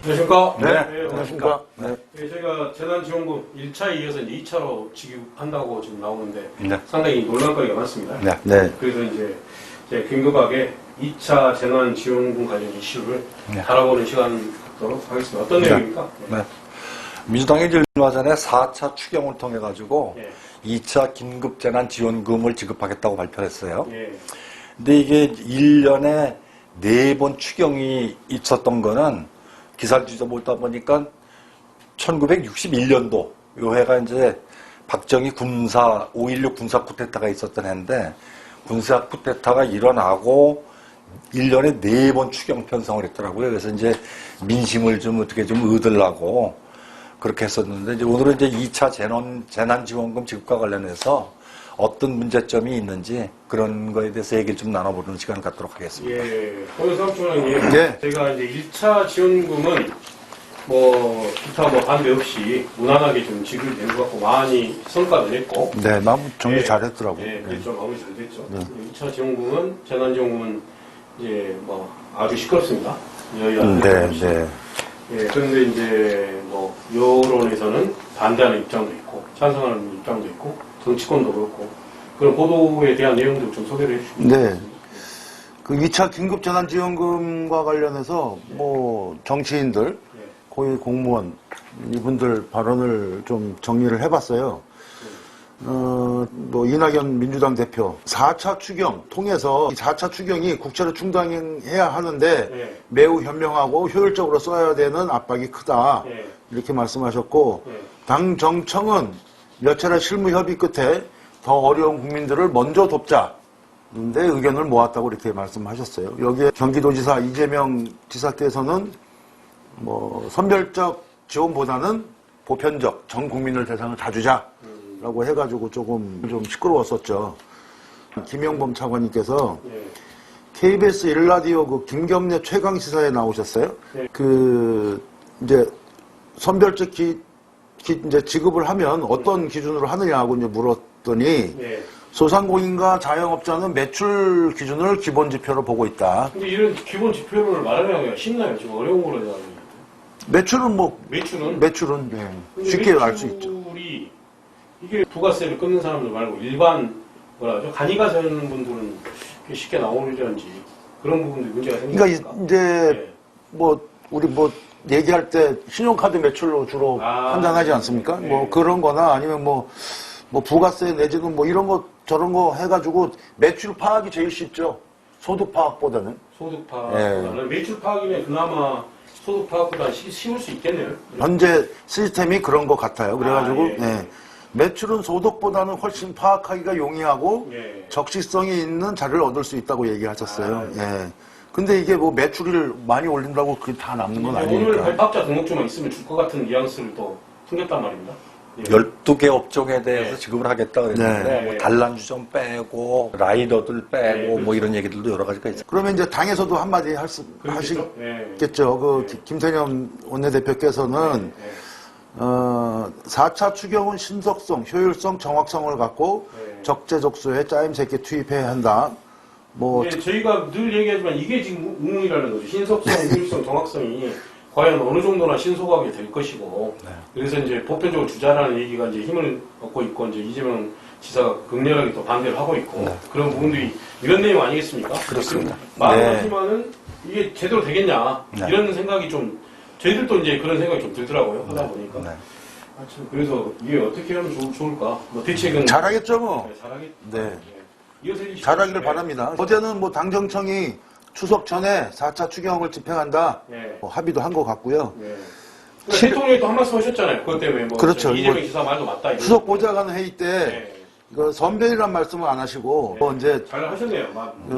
안녕하십니까? 네, 네, 안녕하십니까? 네. 네, 저희가 재난지원금 1차에 이어서 이제 2차로 지급한다고 지금 나오는데 네. 상당히 논란거리가 많습니다. 네. 네. 그래서 이제 긴급하게 2차 재난지원금 관련 이슈를 네. 다뤄보는 시간 갖도록 하겠습니다. 어떤 네. 내용입니까? 네. 민주당이 이제 얼마 전에 4차 추경을 통해 가지고 네. 2차 긴급 재난 지원금을 지급하겠다고 발표를 했어요. 네. 근데 이게 1년에 4번 추경이 있었던 거는 기사를 뒤져보다 보니까 1961년도 요 해가 이제 박정희 5.16 군사 쿠데타가 있었던 해인데 군사 쿠데타가 일어나고 1년에 4번 추경 편성을 했더라고요. 그래서 이제 민심을 좀 어떻게 좀 얻으려고 그렇게 했었는데 이제 오늘은 이제 2차 재난지원금 지급과 관련해서 어떤 문제점이 있는지 그런 거에 대해서 얘기를 좀 나눠보는 시간을 갖도록 하겠습니다. 예. 오늘 사업주원님, 네. 제가 이제 1차 지원금은 기타 반대 없이 무난하게 좀 지급된 것 같고 많이 성과도 냈고. 네, 마무 정리 네. 잘했더라고요. 네, 그렇죠. 마무리 잘 됐죠. 네. 2차 지원금은, 재난지원금은 이제 아주 시끄럽습니다. 네, 네. 예, 그런데 이제 여론에서는 반대하는 입장도 있고, 찬성하는 입장도 있고, 정치권도 그렇고, 그런 보도에 대한 내용들 좀 소개를 해주시면 네. 그 2차 긴급재난지원금과 관련해서 정치인들, 고위 공무원 이분들 발언을 좀 정리를 해봤어요. 이낙연 민주당 대표 4차 추경 통해서 4차 추경이 국채를 충당해야 하는데 네. 매우 현명하고 효율적으로 써야 되는 압박이 크다. 네. 이렇게 말씀하셨고 네. 당 정청은 몇 차례 실무 협의 끝에 더 어려운 국민들을 먼저 돕자. 데 의견을 모았다고 이렇게 말씀하셨어요. 여기에 경기도지사 이재명 지사께서는 선별적 지원보다는 보편적 전 국민을 대상을 다 주자라고 해가지고 조금 좀 시끄러웠었죠. 김영범 차관님께서 네. KBS 1라디오 그 김경래 최강 시사에 나오셨어요. 네. 이제 선별적 이제 지급을 하면 어떤 기준으로 하느냐고 이제 물었더니 네. 소상공인과 자영업자는 매출 기준을 기본 지표로 보고 있다. 근데 이런 기본 지표를 말하면 쉽나요? 지금 어려운 거로 생각합니다. 매출은 매출은? 네. 쉽게 알 수 있죠. 매출이 이게 부가세를 끊는 사람들 말고 일반 간이가 사는 분들은 쉽게 나오려는지 그런 부분도 문제가 생깁니까? 그러니까 이제 우리 얘기할 때 신용카드 매출로 주로 판단하지 않습니까? 네. 그런 거나 아니면 부가세 내지는 이런 거 저런 거 해가지고 매출 파악이 제일 쉽죠. 소득 파악보다는. 소득 파악보다는 매출 파악이면 그나마 소득 파악보다 쉬울 수 있겠네요. 현재 시스템이 그런 것 같아요. 그래가지고 예. 예. 매출은 소득보다는 훨씬 파악하기가 용이하고 예. 적시성이 있는 자료를 얻을 수 있다고 얘기하셨어요. 예. 예. 근데 이게 매출을 많이 올린다고 그게 다 남는 건 오늘 아니니까. 발탁자 등록증만 있으면 줄 것 같은 뉘앙스를 또 풍겼단 말입니다. 예. 12개 업종에 대해서 네. 지급을 하겠다 그랬는데 네. 단란주 좀 빼고 라이더들 빼고 네, 이런 얘기들도 여러 가지가 있어요. 그러면 이제 당에서도 한마디 하시겠죠. 네. 김태년 원내대표께서는 네. 4차 추경은 신속성, 효율성, 정확성을 갖고 네. 적재적소에 짜임새 있게 투입해야 한다. 저희가 늘 얘기하지만 이게 지금 의문이라는 거죠. 신속성, 효율성, 정확성이 과연 어느 정도나 신속하게 될 것이고, 네. 그래서 이제 보편적으로 주자라는 얘기가 이제 힘을 얻고 있고, 이제 이재명 지사가 극렬하게 또 반대를 하고 있고, 네. 그런 부분들이 이런 내용 아니겠습니까? 그렇습니다. 말은 네. 하지만은 이게 제대로 되겠냐, 네. 이런 생각이 좀, 저희들도 이제 그런 생각이 좀 들더라고요. 하다 보니까. 네. 그래서 이게 어떻게 하면 좋을까? 대책은. 잘하겠죠, 뭐. 네, 잘하겠. 네. 이어서 해주시죠. 잘하기를 네. 바랍니다. 어제는 당정청이 추석 전에 4차 추경을 집행한다. 네. 합의도 한 것 같고요. 네. 대통령이 또 한 말씀 하셨잖아요. 그것 때문에 그렇죠. 이재명 지사 말도 맞다. 이런. 추석 보좌관 회의 때 네. 선별이란 말씀을 안 하시고 이제 잘 하셨네요.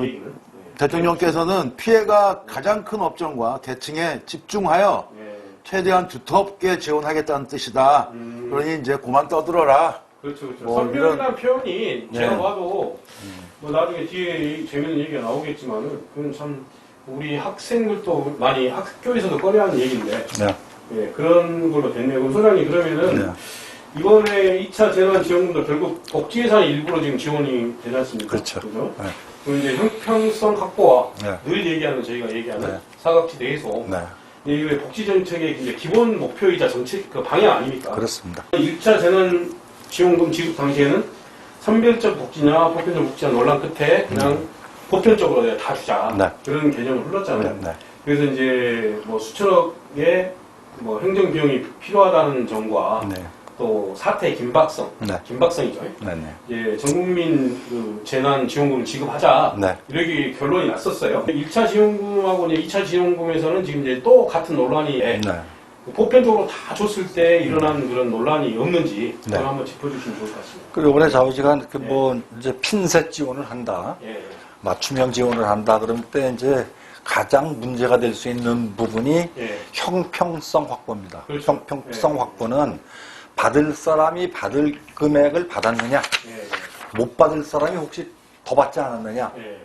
얘기는. 네. 대통령께서는 피해가 가장 큰 업종과 계층에 집중하여 네. 최대한 두텁게 지원하겠다는 뜻이다. 그러니 이제 그만 떠들어라. 그렇죠. 이런- 선별이라는 표현이 제가 네. 봐도 나중에 뒤에 재밌는 얘기가 나오겠지만은 그건 참 우리 학생들도 많이 학교에서도 꺼려하는 얘기인데 네. 예, 그런 걸로 됐네요. 그럼 소장님 그러면은 네. 이번에 2차 재난지원금도 결국 복지예산 일부로 지금 지원이 되지 않습니까? 그렇죠. 그죠? 네. 그럼 이제 형평성 확보와 네. 늘 얘기하는 저희가 얘기하는 네. 사각지대 해소 네. 이게 복지 정책의 이제 기본 목표이자 정책 그 방향 아닙니까? 그렇습니다. 1차 재난 지원금 지급 당시에는 선별적 복지냐 보편적 복지냐 논란 끝에 그냥 보편적으로 내가 다 주자 네. 그런 개념을 흘렀잖아요. 네, 네. 그래서 이제 뭐 수천억의 뭐 행정 비용이 필요하다는 점과 네. 또 사태의 긴박성, 네. 긴박성이죠. 네, 네. 이제 전 국민 그 재난 지원금을 지급하자 네. 이렇게 결론이 났었어요. 1차 지원금하고 이제 2차 지원금에서는 지금 이제 또 같은 논란이 네. 보편적으로 다 줬을 때 일어난 그런 논란이 없는지 네. 그걸 한번 짚어주시면 좋을 것 같습니다. 그리고 이번에 좌우지간 뭐 이제 핀셋 지원을 한다, 예. 맞춤형 지원을 한다 그럴 때 이제 가장 문제가 될 수 있는 부분이 예. 형평성 확보입니다. 그렇죠. 형평성 예. 확보는 받을 사람이 받을 금액을 받았느냐, 예. 못 받을 사람이 혹시 더 받지 않았느냐. 예.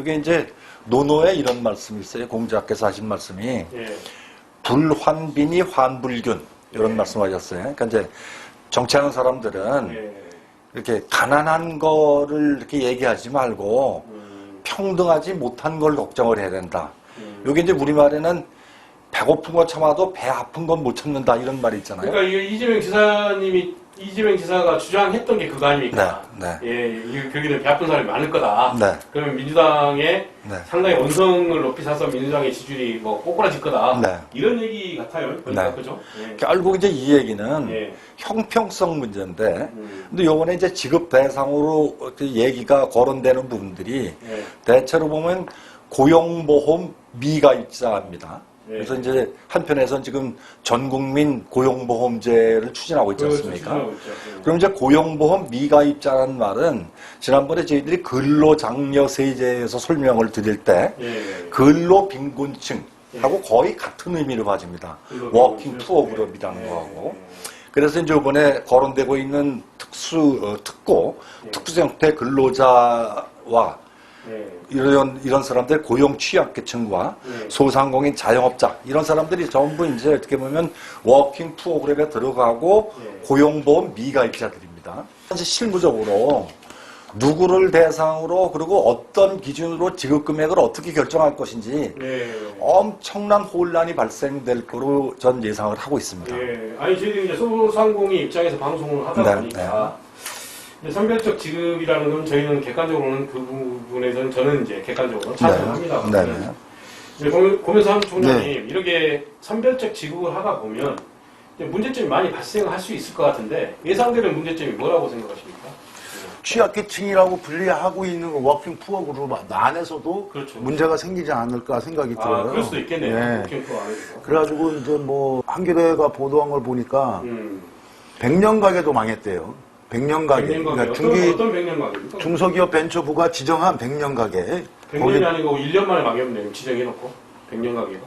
이게 이제 노노에 이런 말씀이 있어요. 공자께서 하신 말씀이 예. 불환빈이 환불균 이런 예. 말씀하셨어요. 그러니까 이제 정치하는 사람들은 예. 이렇게 가난한 거를 이렇게 얘기하지 말고 음. 평등하지 못한 걸 걱정을 해야 된다. 여기 이제 우리말에는 배고픈 거 참아도 배 아픈 건 못 참는다 이런 말이 있잖아요. 그러니까 이게 이재명 지사가 주장했던 게 그거 아닙니까? 네, 예, 거기는 배 아픈 사람이 많을 거다. 네. 그러면 민주당에 네. 상당히 원성을 높이 사서 민주당의 지지율이 뭐 꼬꾸라질 거다. 네. 이런 얘기 같아요. 그러니까 네. 그죠? 예. 결국 이제 이 얘기는 예. 형평성 문제인데, 근데 요번에 이제 지급 대상으로 그 얘기가 거론되는 부분들이 예. 대체로 보면 고용보험 미가입자입니다. 예. 그래서 이제 한편에서는 지금 전 국민 고용보험제를 추진하고 있지 않습니까? 그렇죠. 추진하고 있죠. 그럼 이제 고용보험 미가입자라는 말은 지난번에 저희들이 근로장려세제에서 설명을 드릴 때 예. 근로빈곤층하고 거의 같은 의미를 가집니다. 워킹 푸어 그룹이라는 거하고. 그래서 이제 이번에 거론되고 있는 특고, 특수 형태 근로자와 이런 사람들 고용 취약계층과 소상공인 자영업자 이런 사람들이 전부 이제 어떻게 보면 워킹 푸어 그룹에 들어가고 고용보험 미가입자들입니다. 현재 실무적으로 누구를 대상으로 그리고 어떤 기준으로 지급 금액을 어떻게 결정할 것인지 엄청난 혼란이 발생될 거로 전 예상을 하고 있습니다. 아니 저희들이 이제 소상공인 입장에서 방송을 하다 네, 보니까 이제 선별적 지급이라는 건 저희는 객관적으로는 그 부분에서는 저는 이제 객관적으로 찬성합니다. 네. 이제 고면삼 총장님 이렇게 선별적 지급을 하다 보면 이제 문제점이 많이 발생할 수 있을 것 같은데 예상되는 문제점이 뭐라고 생각하십니까? 취약계층이라고 분리하고 있는 그 워킹 푸어 그룹 안에서도 그렇죠. 문제가 생기지 않을까 생각이 들어요. 그럴 수도 있겠네요. 네. 워킹 푸어 안에서. 그래가지고 이제 뭐 한겨레가 보도한 걸 보니까 100년 가게도 망했대요. 100년 가게. 100년 가게. 그러니까 어떤 100년 가게입니까? 중소기업 벤처부가 지정한 100년 가게. 100년이 아니고 1년 만에 망했네요. 지정해놓고 100년 가게가.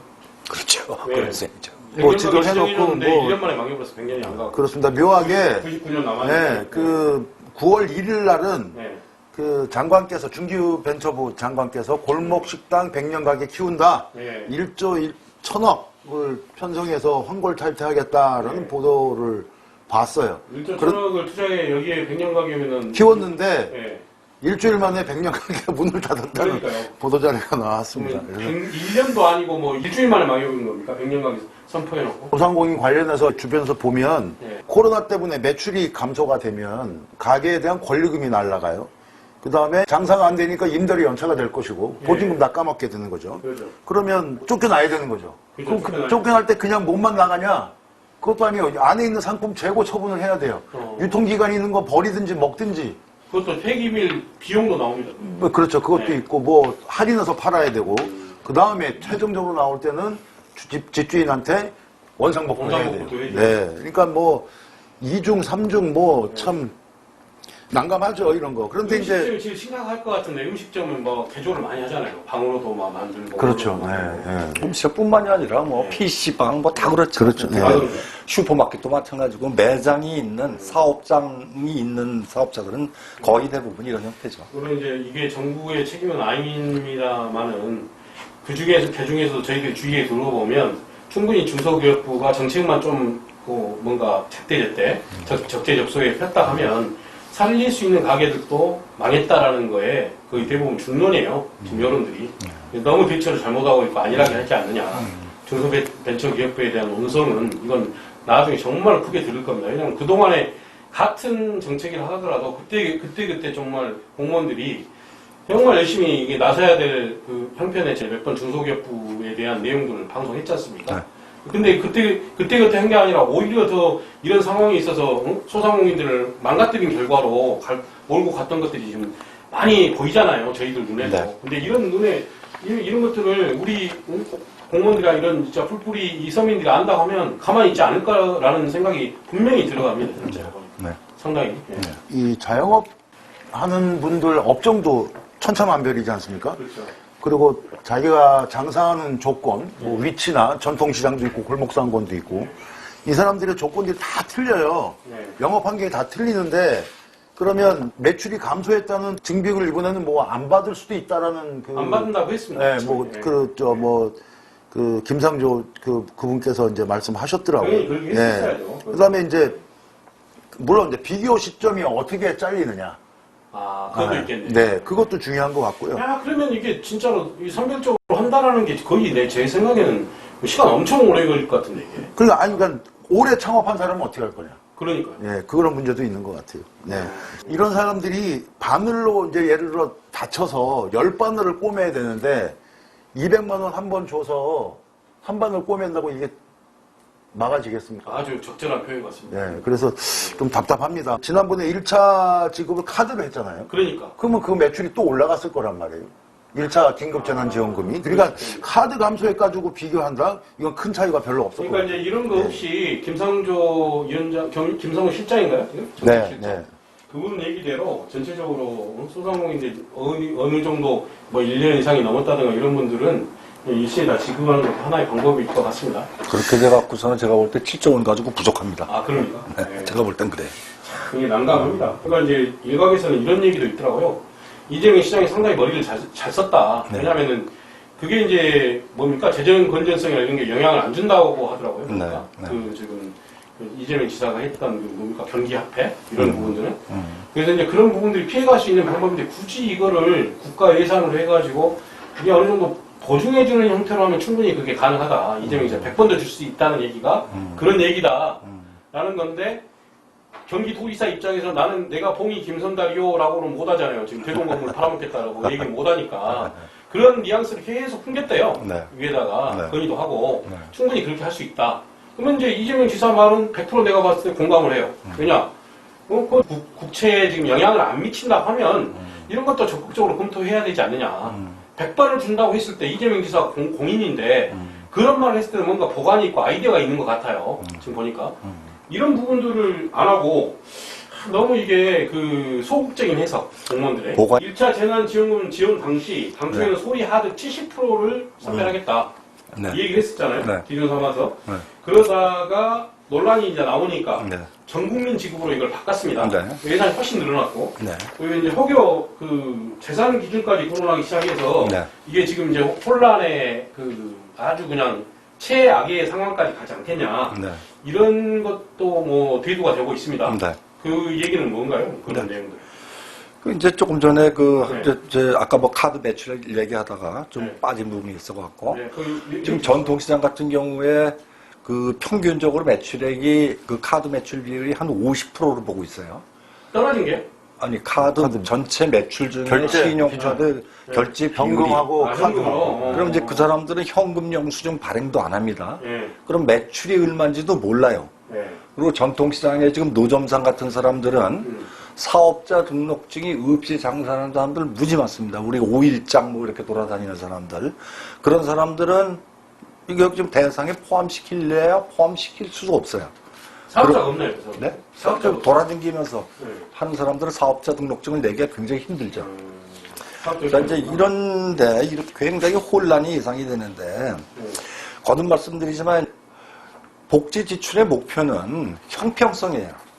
그렇죠. 네. 그런 셈이죠. 뭐 지도를 해놓고 뭐 1년 만에 망해버려서 100년이 안 가고. 그렇습니다. 묘하게 99년 남았는데. 네, 그 9월 1일 날은 네. 그 장관께서 중기부 벤처부 장관께서 골목 식당 100년 가게 키운다. 네. 1조 1천억을 편성해서 황골 탈퇴하겠다라는 네. 보도를 봤어요. 1조 1천억을 투자해 여기에 100년 가게면은. 키웠는데 네. 일주일 만에 100년 가게 문을 닫았다는 그러니까요. 보도자료가 나왔습니다. 그러면 1년도 아니고 뭐 일주일 만에 망해버린 겁니까? 100년 가게 선포해놓고. 소상공인 관련해서 주변에서 보면 네. 코로나 때문에 매출이 감소가 되면 가게에 대한 권리금이 날라가요. 그 다음에 장사가 안 되니까 임대료 연체가 될 것이고 보증금 다 까먹게 되는 거죠. 그렇죠. 그러면 쫓겨나야 되는 거죠. 그렇죠. 그럼 쫓겨날 때 그냥 몸만 나가냐? 그것도 아니에요. 안에 있는 상품 재고 처분을 해야 돼요. 유통기간이 있는 거 버리든지 먹든지. 그것도 폐기밀 비용도 나옵니다. 뭐 그렇죠. 그것도 네. 있고 뭐 할인해서 팔아야 되고 그 다음에 최종적으로 나올 때는 집주인한테 원상복구를 해야 돼요. 원상복구도 해야죠. 네, 그러니까 뭐 2중, 3중 뭐 참 난감하죠 이런 거. 그런데 음식점이 이제 지금 심각할 것 같은데 음식점은 뭐 개조를 많이 하잖아요. 방으로도 막 만들고. 그렇죠. 만들고. 네, 네. 음식뿐만이 아니라 뭐 PC방 뭐 다 그렇죠. 그렇죠. 네. 슈퍼마켓도 마찬가지고 매장이 있는 사업장이 있는 사업자들은 거의 대부분 이런 형태죠. 물론 이제 이게 정부의 책임은 아닙니다만은 그 중에서 개중에서도 저희들 주위에 들어보면 충분히 중소기업부가 정책만 좀 뭔가 적대적대 적재적소에 폈다 하면 살릴 수 있는 가게들도 망했다라는 거에 거의 대부분 중론이에요. 지금 여론들이. 너무 대처를 잘못하고 있고 안일하게 하지 않느냐. 중소벤처기업부에 대한 논성은 이건 나중에 정말 크게 들을 겁니다. 왜냐하면 그동안에 같은 정책을 하더라도 그때 정말 공무원들이 정말 열심히 이게 나서야 될 그 형편의 제 몇 번 중소기업부에 대한 내용들을 방송했지 않습니까? 네. 근데 그때 한 게 아니라 오히려 더 이런 상황에 있어서 소상공인들을 망가뜨린 결과로 몰고 갔던 것들이 지금 많이 보이잖아요. 저희들 눈에도. 네. 근데 이런 것들을 우리 공무원들이나 이런 진짜 풀뿌리 이 서민들이 안다고 하면 가만히 있지 않을까라는 생각이 분명히 들어갑니다. 진짜. 네. 상당히. 예. 이 자영업 하는 분들 업종도 천차만별이지 않습니까? 그렇죠. 그리고 자기가 장사하는 조건, 뭐 위치나 전통시장도 있고 골목상권도 있고 이 사람들의 조건들이 다 틀려요. 네. 영업 환경이 다 틀리는데 그러면 매출이 감소했다는 징빙을 이번에는 뭐 안 받을 수도 있다라는 그 안 받는다고 했습니다. 네, 뭐 예. 그 김상조 그분께서 이제 말씀하셨더라고요. 그렇게 했었어야죠. 그다음에 이제 물론 이제 비교 시점이 어떻게 잘리느냐. 그것도 있겠네요. 네, 그것도 중요한 것 같고요. 야, 그러면 이게 진짜로 선별적으로 한다라는 게 거의 제 생각에는 시간 엄청 오래 걸릴 것 같은데, 이게. 그러니까 올해 창업한 사람은 어떻게 할 거냐. 그러니까요. 네, 그런 문제도 있는 것 같아요. 네. 이런 사람들이 바늘로 이제 예를 들어 다쳐서 10바늘을 꼬매야 되는데 200만 원 한 번 줘서 한 바늘 꼬맨다고 이게 막아지겠습니까? 아주 적절한 표현 같습니다. 네, 그래서 좀 답답합니다. 지난번에 1차 지급을 카드로 했잖아요. 그러니까. 그러면 그 매출이 또 올라갔을 거란 말이에요. 1차 긴급재난지원금이. 그러니까 카드 감소해가지고 비교한다? 이건 큰 차이가 별로 없을 그러니까 거예요. 이제 이런 거 없이 김상조 위원장, 김상조 실장인가요? 네, 실장. 네. 그분 얘기대로 전체적으로 소상공인들 어느 정도 뭐 1년 이상이 넘었다든가 이런 분들은 일시에다 지급하는 것도 하나의 방법일 것 같습니다. 그렇게 돼갖고서는 제가 볼 때 7조 원 가지고 부족합니다. 그러니까. 네, 제가 볼 땐 그래요. 그게 난감합니다. 그러니까 이제 일각에서는 이런 얘기도 있더라고요. 이재명 시장이 상당히 머리를 잘 썼다. 네. 왜냐면은 그게 이제 뭡니까? 재정 건전성이나 이런 게 영향을 안 준다고 하더라고요. 그러니까 네. 그 지금 이재명 지사가 했던 그 뭡니까? 경기 합회 이런 부분들은. 그래서 이제 그런 부분들이 피해갈 수 있는 방법인데 굳이 이거를 국가 예산으로 해가지고 이게 어느 정도 보증해주는 형태로 하면 충분히 그게 가능하다. 이재명 지사 100번 더 줄 수 있다는 얘기가 그런 얘기다. 라는 건데 경기도지사 입장에서 나는 내가 봉이 김선달이요라고는 못하잖아요. 지금 대동건물 팔아먹겠다라고 얘기는 못하니까 그런 뉘앙스를 계속 풍겼대요. 네. 위에다가 네. 건의도 하고 네. 충분히 그렇게 할 수 있다. 그러면 이제 이재명 지사 말은 100% 내가 봤을 때 공감을 해요. 왜냐? 그 국채에 지금 영향을 안 미친다 하면 이런 것도 적극적으로 검토해야 되지 않느냐. 100번을 준다고 했을 때 이재명 지사 공인인데 그런 말을 했을 때는 뭔가 보관이 있고 아이디어가 있는 것 같아요. 지금 보니까. 이런 부분들을 안 하고 너무 이게 그 소극적인 해석, 공무원들의. 1차 재난지원금 지원 당초에는 소위 하드 70%를 선별하겠다. 네. 이 얘기를 했었잖아요. 네. 기준 삼아서. 네. 그러다가 논란이 이제 나오니까 네. 전 국민 지급으로 이걸 바꿨습니다. 네. 예산이 훨씬 늘어났고. 네. 그리고 이제 혹여 그 재산 기준까지 거론하기 시작해서 네. 이게 지금 이제 혼란의 그 아주 그냥 최악의 상황까지 가지 않겠냐. 네. 이런 것도 뭐 대두가 되고 있습니다. 네. 그 얘기는 뭔가요? 그런 내용들. 그 이제 조금 전에 네. 아까 뭐 카드 매출 얘기하다가 좀 네. 빠진 부분이 있어갖고 네, 지금 전통시장 같은 경우에 그 평균적으로 매출액이 그 카드 매출 비율이 한 50%로 보고 있어요. 떨어진 게? 아니 카드 전체 매출 중에 결제, 신용카드 결제 비율이 현금하고 아, 카드. 현금으로? 그럼 이제 그 사람들은 현금 영수증 발행도 안 합니다. 네. 그럼 매출이 얼마인지도 몰라요. 네. 그리고 전통시장에 지금 노점상 같은 사람들은 사업자 등록증이 없이 장사하는 사람들 무지 많습니다. 우리 5일장 뭐 이렇게 돌아다니는 사람들. 그런 사람들은 이게 지금 대상에 포함시킬래야 포함시킬 수가 없어요. 사업자가 없나요? 그 사람? 네? 사업자가 돌아다니면서 네. 하는 사람들은 사업자 등록증을 내기가 굉장히 힘들죠. 사업자가 자, 이제 이런데 이렇게 굉장히 혼란이 예상이 되는데 거듭 말씀드리지만 복지 지출의 목표는 형평성이에요.